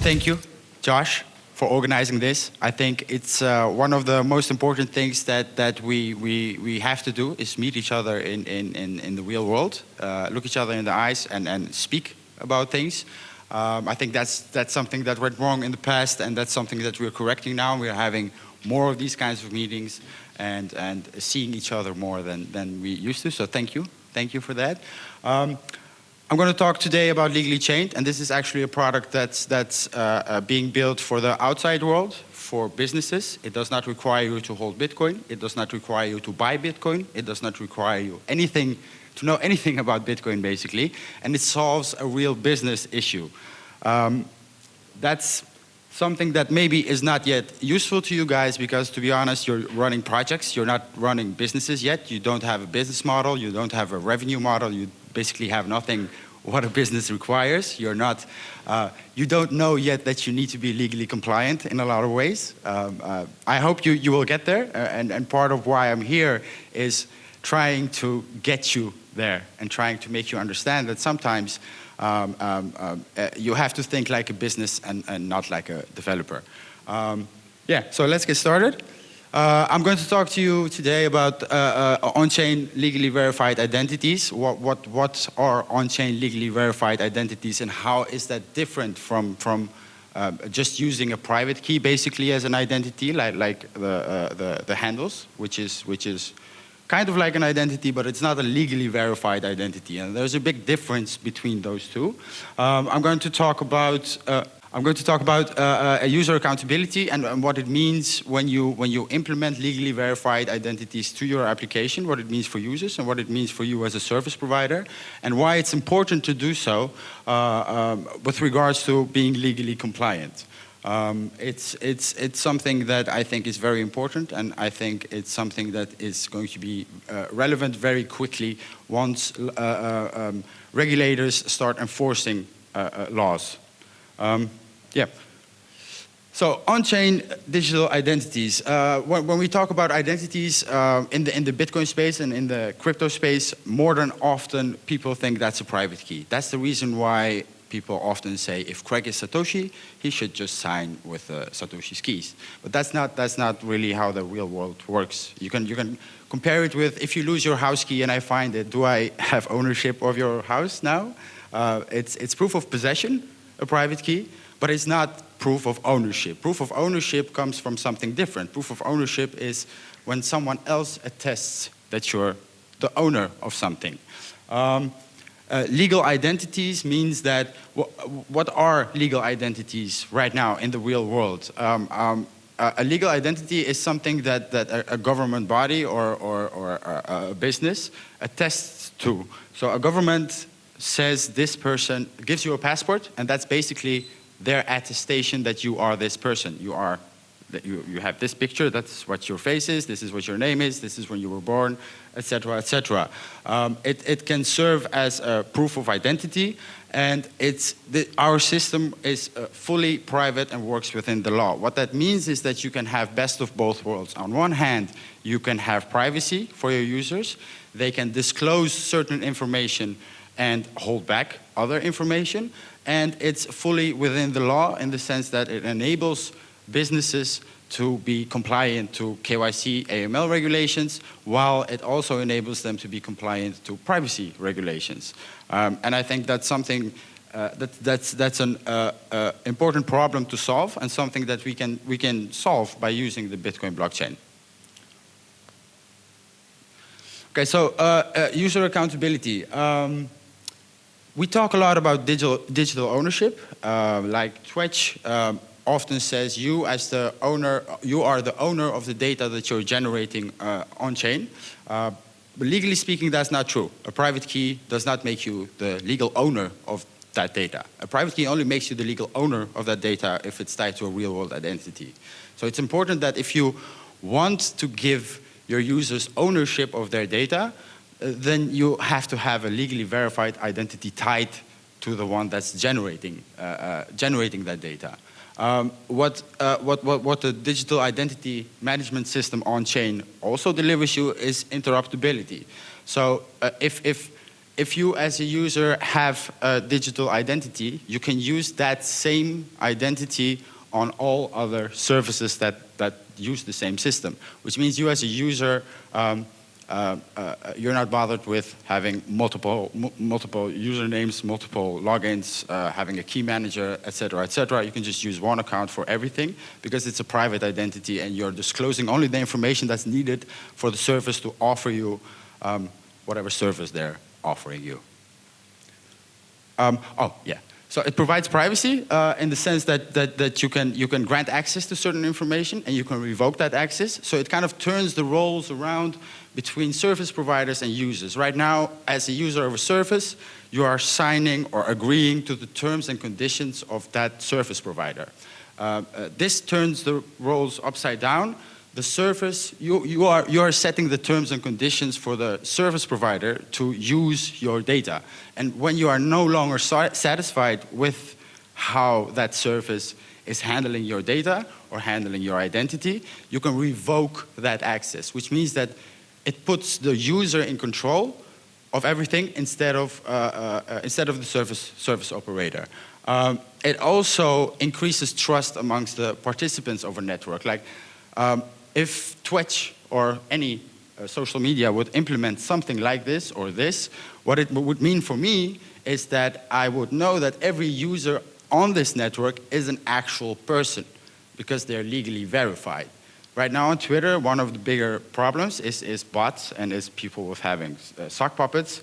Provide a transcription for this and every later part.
thank you, Josh, for organizing this. I think it's one of the most important things that we have to do is meet each other in the real world, look each other in the eyes and speak about things. I think that's something that went wrong in the past, and that's something that we're correcting now. We're having more of these kinds of meetings and seeing each other more than we used to. So thank you for that. I'm going to talk today about Legally Chained, and this is actually a product that's being built for the outside world, for businesses. It does not require you to hold Bitcoin. It does not require you to buy Bitcoin. It does not require you to know anything about Bitcoin, basically, and it solves a real business issue. That's something that maybe is not yet useful to you guys because, to be honest, you're running projects. You're not running businesses yet. You don't have a business model. You don't have a revenue model. You basically have nothing what a business requires. You're not, you don't know yet that you need to be legally compliant in a lot of ways. I hope you will get there, and part of why I'm here is trying to get you there and trying to make you understand that sometimes you have to think like a business and not like a developer. Yeah, so let's get started. I'm going to talk to you today about on-chain legally verified identities. What are on-chain legally verified identities, and how is that different from just using a private key basically as an identity, like the handles, which is kind of like an identity, but it's not a legally verified identity. And there's a big difference between those two. I'm going to talk about a user accountability and what it means when you implement legally verified identities to your application, what it means for users and what it means for you as a service provider, and why it's important to do so with regards to being legally compliant. It's something that I think is very important, and I think it's something that is going to be relevant very quickly once regulators start enforcing laws. Yeah. So on-chain digital identities. When we talk about identities in the Bitcoin space and in the crypto space, more than often people think that's a private key. That's the reason why people often say if Craig is Satoshi, he should just sign with Satoshi's keys. But that's not really how the real world works. You can compare it with if you lose your house key and I find it, do I have ownership of your house now? It's proof of possession, a private key, but it's not proof of ownership. Proof of ownership comes from something different. Proof of ownership is when someone else attests that you're the owner of something. Legal identities means that, what are legal identities right now in the real world? A legal identity is something that a government body or a business attests to. So a government says this person, gives you a passport, and that's basically their attestation that you are this person. You have this picture, that's what your face is, this is what your name is, this is when you were born, etc., etc. It can serve as a proof of identity, and our system is fully private and works within the law. What that means is that you can have best of both worlds. On one hand, you can have privacy for your users. They can disclose certain information and hold back other information, and it's fully within the law in the sense that it enables businesses to be compliant to KYC, AML regulations, while it also enables them to be compliant to privacy regulations. And I think that's something that's an important problem to solve, and something that we can solve by using the Bitcoin blockchain. Okay, so user accountability. We talk a lot about digital ownership, like Twitch often says you as the owner, you are the owner of the data that you're generating on-chain. But legally speaking, that's not true. A private key does not make you the legal owner of that data. A private key only makes you the legal owner of that data if it's tied to a real-world identity. So it's important that if you want to give your users ownership of their data, then you have to have a legally verified identity tied to the one that's generating that data. What the digital identity management system on-chain also delivers you is interruptibility. So if if you as a user have a digital identity, you can use that same identity on all other services that use the same system, which means you as a user, you're not bothered with having multiple usernames, multiple logins, having a key manager, etc., etc. You can just use one account for everything because it's a private identity and you're disclosing only the information that's needed for the service to offer you whatever service they're offering you. Oh, yeah. So it provides privacy in the sense that you can grant access to certain information and you can revoke that access. So it kind of turns the roles around between service providers and users. Right now, as a user of a service, you are signing or agreeing to the terms and conditions of that service provider. This turns the roles upside down. The service, you are setting the terms and conditions for the service provider to use your data. And when you are no longer satisfied with how that service is handling your data or handling your identity, you can revoke that access, which means that it puts the user in control of everything instead of the service operator. It also increases trust amongst the participants of a network. Like, if Twitch or any social media would implement something like this or this, what it would mean for me is that I would know that every user on this network is an actual person because they're legally verified. Right now on Twitter, one of the bigger problems is bots and is people with having sock puppets.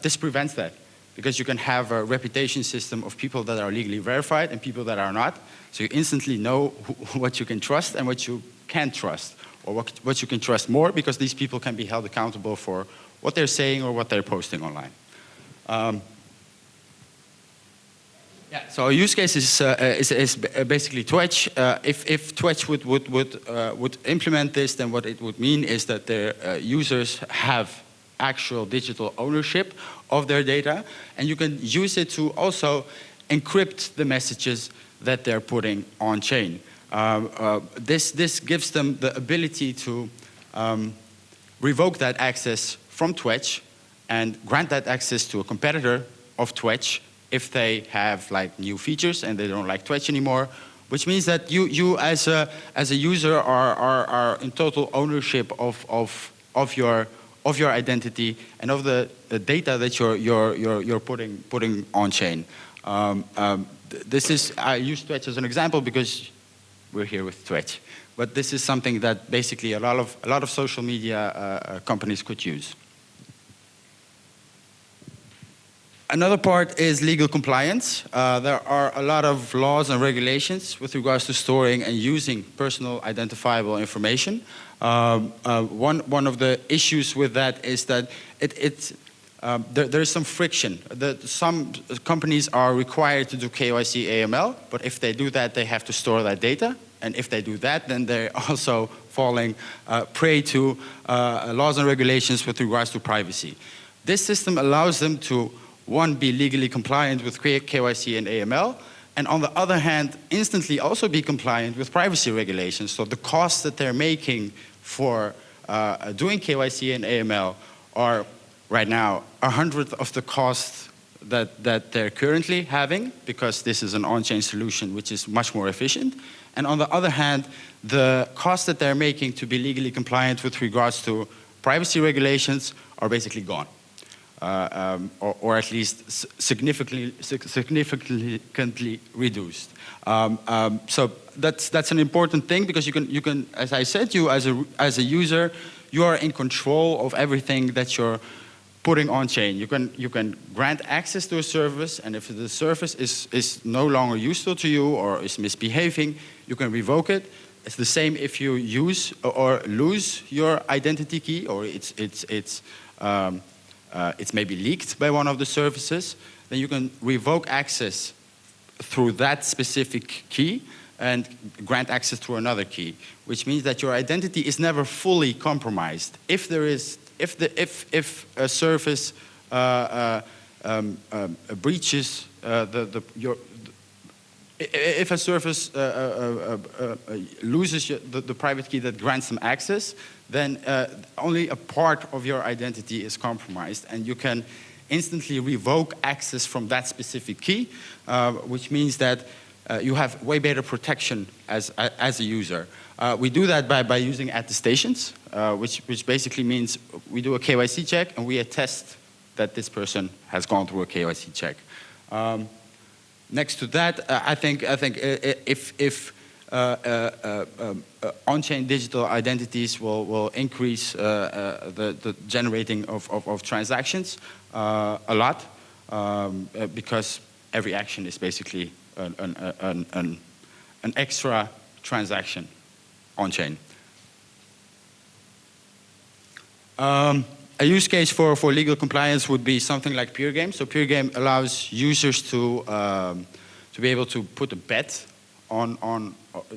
This prevents that because you can have a reputation system of people that are legally verified and people that are not. So you instantly know what you can trust and what you can't trust, or what you can trust more, because these people can be held accountable for what they're saying or what they're posting online. Yeah, so a use case is basically Twitch. If Twitch would implement this, then what it would mean is that their users have actual digital ownership of their data, and you can use it to also encrypt the messages that they're putting on chain. This gives them the ability to revoke that access from Twitch and grant that access to a competitor of Twitch if they have like new features and they don't like Twitch anymore, which means that you as a user are in total ownership of your identity and of the data that you're putting on chain. I use Twitch as an example because we're here with Twitch, but this is something that basically a lot of social media companies could use. Another part is legal compliance. There are a lot of laws and regulations with regards to storing and using personal identifiable information. One of the issues with that is that there is some friction. Some companies are required to do KYC AML, but if they do that, they have to store that data. And if they do that, then they're also falling prey to laws and regulations with regards to privacy. This system allows them to, one, be legally compliant with KYC and AML, and on the other hand, instantly also be compliant with privacy regulations. So the costs that they're making for doing KYC and AML are right now 100th of the cost that they're currently having, because this is an on-chain solution which is much more efficient. And on the other hand, the costs that they're making to be legally compliant with regards to privacy regulations are basically gone. Or at least significantly reduced. So that's an important thing, because you can, as I said, you as a user, you are in control of everything that you're putting on chain. You can grant access to a service, and if the service is no longer useful to you or is misbehaving, you can revoke it. It's the same if you use or lose your identity key, or it's maybe leaked by one of the services. Then you can revoke access through that specific key and grant access to another key, which means that your identity is never fully compromised. If a service breaches if a service loses the private key that grants them access, then only a part of your identity is compromised, and you can instantly revoke access from that specific key, which means that you have way better protection as a user. We do that by using attestations, which basically means we do a KYC check and we attest that this person has gone through a KYC check. Next to that, I think if on-chain digital identities will increase the generating of transactions a lot, because every action is basically an extra transaction on-chain. A use case for legal compliance would be something like puregame. So puregame allows users to be able to put a bet on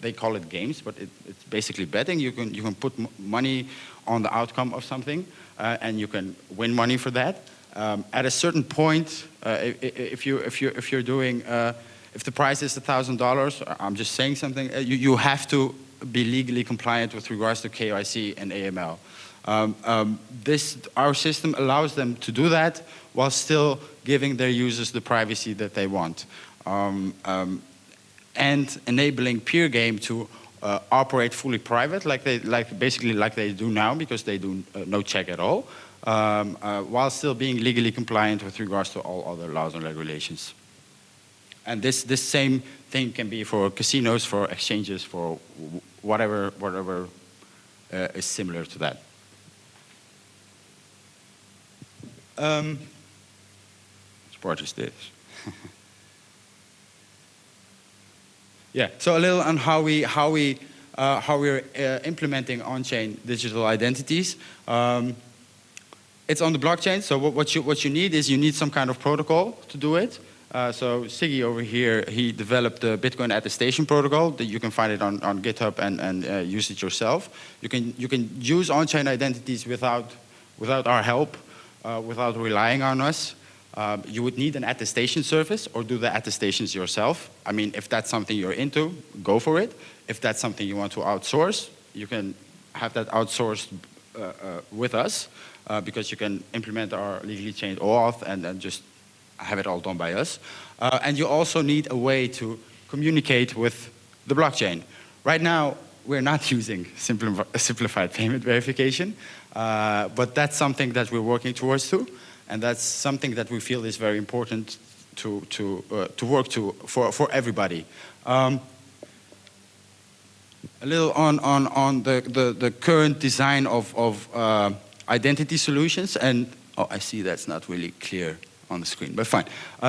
they call it games, but it's basically betting. You can put money on the outcome of something, and you can win money for that. At a certain point, if you're doing if the price is $1,000, I'm just saying something, you have to be legally compliant with regards to KYC and AML. Our system allows them to do that while still giving their users the privacy that they want, and enabling puregame to operate fully private, basically like they do now, because they do no check at all, while still being legally compliant with regards to all other laws and regulations. And this same thing can be for casinos, for exchanges, for whatever is similar to that. Which part is this? Yeah. So a little on how we're implementing on-chain digital identities. It's on the blockchain. So what you need is you need some kind of protocol to do it. So Siggy over here, he developed the Bitcoin attestation protocol. That you can find it on GitHub and use it yourself. You can use on-chain identities without our help, without relying on us. You would need an attestation service or do the attestations yourself. I mean, if that's something you're into, go for it. If that's something you want to outsource, you can have that outsourced with us, because you can implement our legally chained OAuth and just have it all done by us. And you also need a way to communicate with the blockchain. Right now, we're not using simplified payment verification, but that's something that we're working towards too, and that's something that we feel is very important to work for everybody. A little on the current design of identity solutions, and oh, I see that's not really clear on the screen, but fine.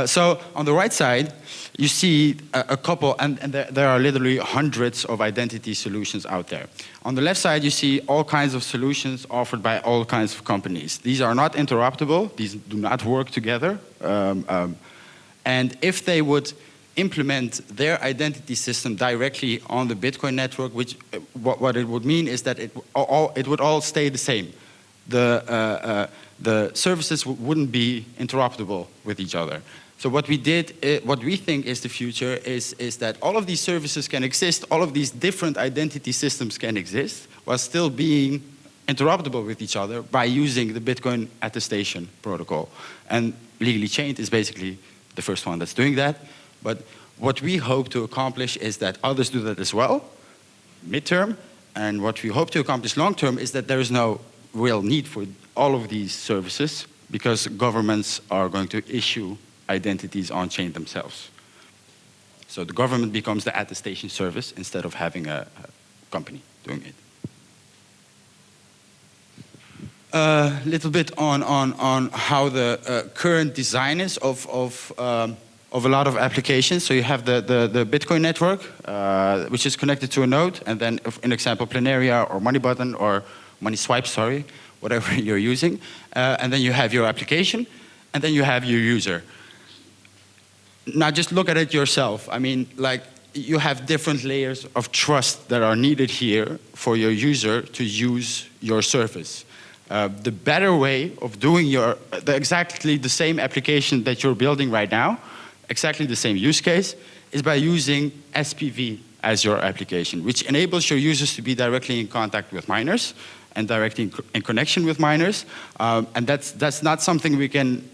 So on the right side, you see a couple, and there are literally hundreds of identity solutions out there. On the left side, you see all kinds of solutions offered by all kinds of companies. These are not interruptible. These do not work together. And if they would implement their identity system directly on the Bitcoin network, which what it would mean is that it would all stay the same. The services wouldn't be interruptible with each other. So what we think is the future is that all of these services can exist, all of these different identity systems can exist, while still being interruptible with each other by using the Bitcoin attestation protocol. And legally chained is basically the first one that's doing that. But what we hope to accomplish is that others do that as well, midterm. And what we hope to accomplish long-term is that there is no real need for all of these services, because governments are going to issue identities on-chain themselves. So the government becomes the attestation service instead of having a company doing it. A little bit on how the current design is of a lot of applications. So you have the Bitcoin network, which is connected to a node, and then, in example, Planaria or Money Button or Money Swipe, sorry, whatever you're using. And then you have your application, and then you have your user. Now just look at it yourself. I mean, like, you have different layers of trust that are needed here for your user to use your service. The better way of doing exactly the same application that you're building right now, exactly the same use case, is by using SPV as your application, which enables your users to be directly in contact with miners and directly in connection with miners. And that's not something we can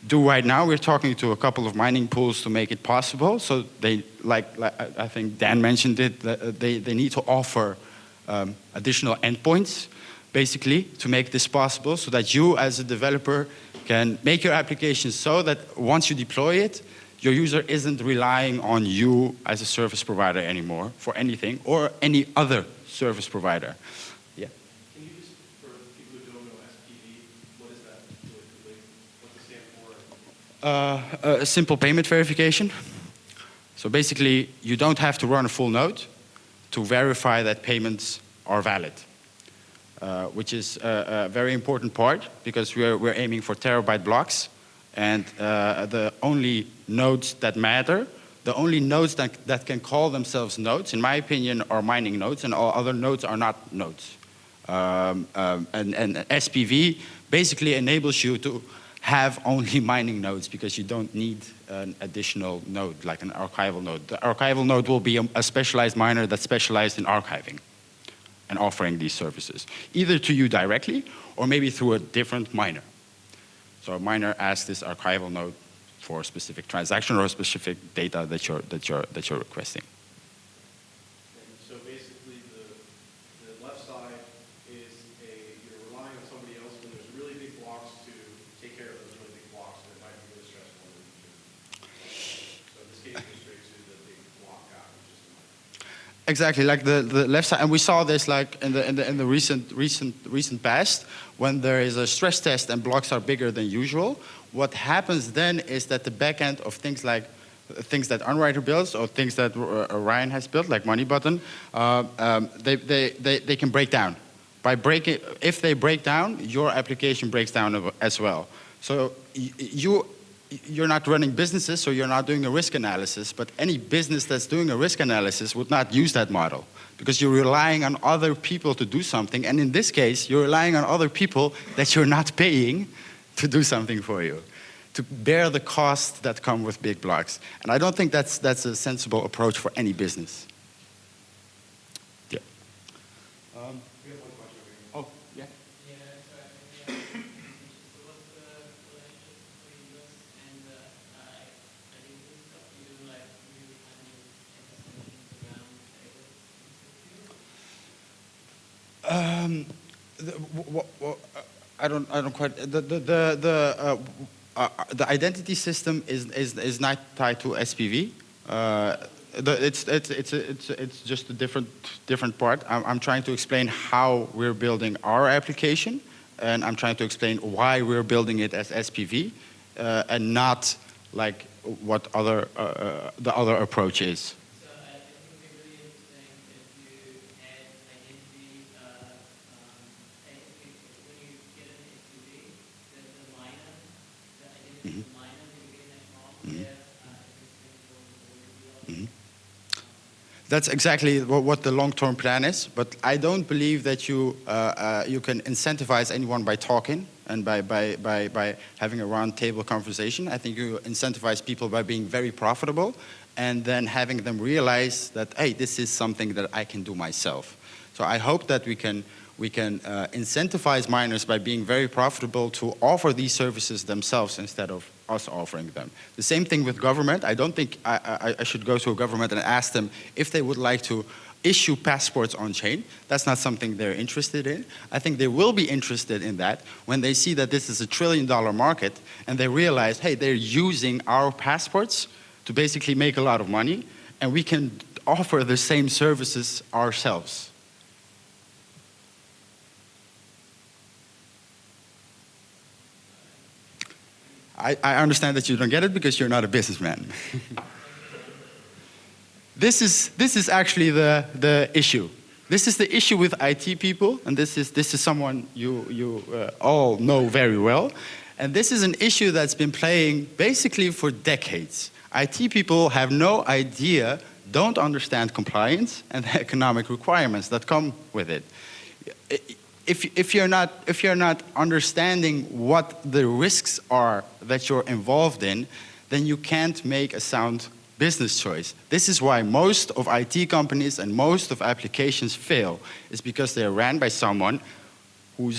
do right now. We're talking to a couple of mining pools to make it possible. So they, like I think Dan mentioned it, they need to offer additional endpoints, basically, to make this possible, so that you as a developer can make your application so that once you deploy it, your user isn't relying on you as a service provider anymore for anything, or any other service provider. Yeah. Can you just, for people who don't know SPV, what is that really quickly? What's it stand for? A simple payment verification. So basically, you don't have to run a full node to verify that payments are valid, which is a very important part, because we're aiming for terabyte blocks, and the only nodes that matter, the only nodes that can call themselves nodes, in my opinion, are mining nodes, and all other nodes are not nodes. And SPV basically enables you to have only mining nodes, because you don't need an additional node, like an archival node. The archival node will be a specialized miner that's specialized in archiving and offering these services, either to you directly or maybe through a different miner. So a miner asks this archival node for a specific transaction or a specific data that you're requesting. And so basically, the left side is you're relying on somebody else when there's really big blocks to take care of those really big blocks, and it might be really stressful. So in this case, you're straight to the big block guy, which is the miner. Exactly, like the left side, and we saw this like in the recent past, when there is a stress test and blocks are bigger than usual. What happens then is that the back end of things that Unwriter builds, or things that Ryan has built, like Money Button, they can break down. If they break down, your application breaks down as well. So you're not running businesses, so you're not doing a risk analysis, but any business that's doing a risk analysis would not use that model, because you're relying on other people to do something, and in this case, you're relying on other people that you're not paying to do something for you, to bear the costs that come with big blocks. And I don't think that's a sensible approach for any business. Yeah. We have one question over here. Oh, yeah. I don't quite. The identity system is not tied to SPV. It's just a different part. I'm trying to explain how we're building our application, and I'm trying to explain why we're building it as SPV, and not like what the other approach is. That's exactly what the long-term plan is, but I don't believe that you can incentivize anyone by talking and by having a round-table conversation. I think you incentivize people by being very profitable, and then having them realize that, hey, this is something that I can do myself. So I hope that we can incentivize miners by being very profitable to offer these services themselves instead of us offering them. The same thing with government. I don't think I should go to a government and ask them if they would like to issue passports on-chain. That's not something they're interested in. I think they will be interested in that when they see that this is a $1 trillion market, and they realize, hey, they're using our passports to basically make a lot of money, and we can offer the same services ourselves. I understand that you don't get it because you're not a businessman. This is actually the issue. This is the issue with IT people, and this is someone you all know very well. And this is an issue that's been playing basically for decades. IT people have no idea, don't understand compliance and the economic requirements that come with it. If you're not understanding what the risks are that you're involved in, then you can't make a sound business choice. This is why most of IT companies and most of applications fail, is because they're ran by someone who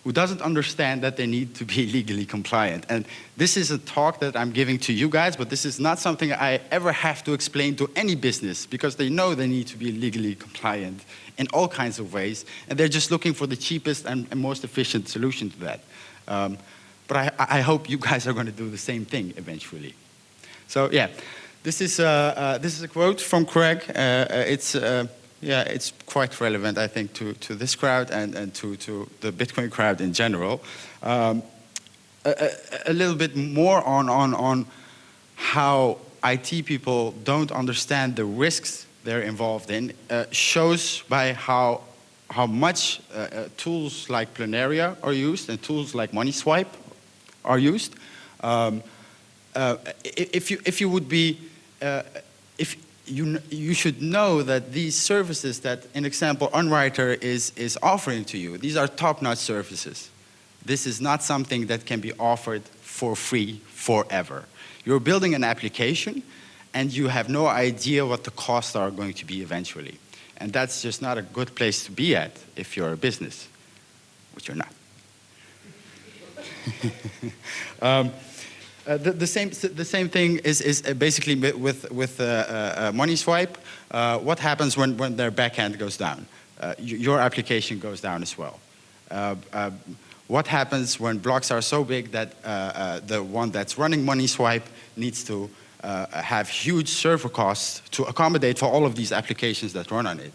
who doesn't understand that they need to be legally compliant. And this is a talk that I'm giving to you guys, but this is not something I ever have to explain to any business, because they know they need to be legally compliant in all kinds of ways, and they're just looking for the cheapest and most efficient solution to that. But I hope you guys are going to do the same thing eventually. So yeah, this is a quote from Craig. It's quite relevant, I think, to this crowd and to the Bitcoin crowd in general. A little bit more on how IT people don't understand the risks they're involved in shows by how much tools like Planaria are used and tools like MoneySwipe are used. If you would be, you should know that these services that, in example, Unwriter is offering to you, these are top-notch services. This is not something that can be offered for free forever. You're building an application, and you have no idea what the costs are going to be eventually. And that's just not a good place to be at if you're a business, which you're not. The same thing is basically with MoneySwipe. What happens when their backend goes down? Your application goes down as well. What happens when blocks are so big that the one that's running MoneySwipe needs to have huge server costs to accommodate for all of these applications that run on it?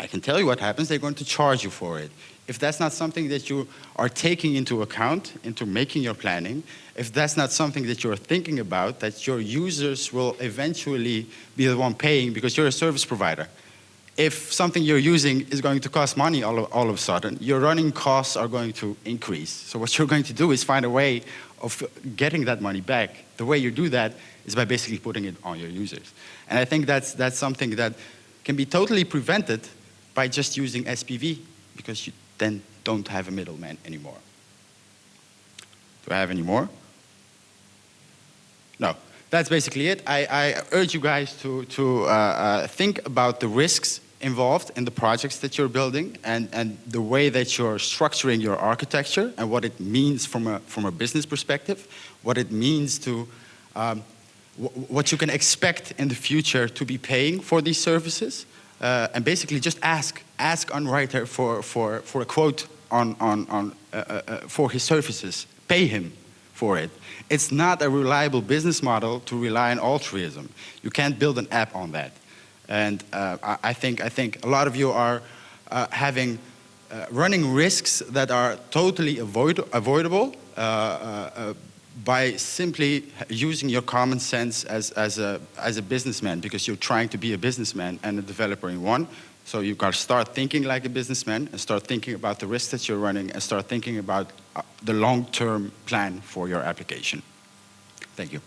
I can tell you what happens. They're going to charge you for it. If that's not something that you are taking into account, into making your planning, if that's not something that you're thinking about, that your users will eventually be the one paying because you're a service provider. If something you're using is going to cost money all of a sudden, your running costs are going to increase. So what you're going to do is find a way of getting that money back. The way you do that is by basically putting it on your users. And I think that's something that can be totally prevented by just using SPV, because you then don't have a middleman anymore. Do I have any more? No, that's basically it. I urge you guys to think about the risks involved in the projects that you're building and the way that you're structuring your architecture and what it means from a business perspective, what it means to, what you can expect in the future to be paying for these services. And basically just ask Unwriter for a quote for his services. Pay him for it. It's not a reliable business model to rely on altruism. You can't build an app on that. And I think a lot of you are running risks that are totally avoidable by simply using your common sense as a businessman, because you're trying to be a businessman and a developer in one. So you've got to start thinking like a businessman and start thinking about the risks that you're running and start thinking about the long-term plan for your application. Thank you.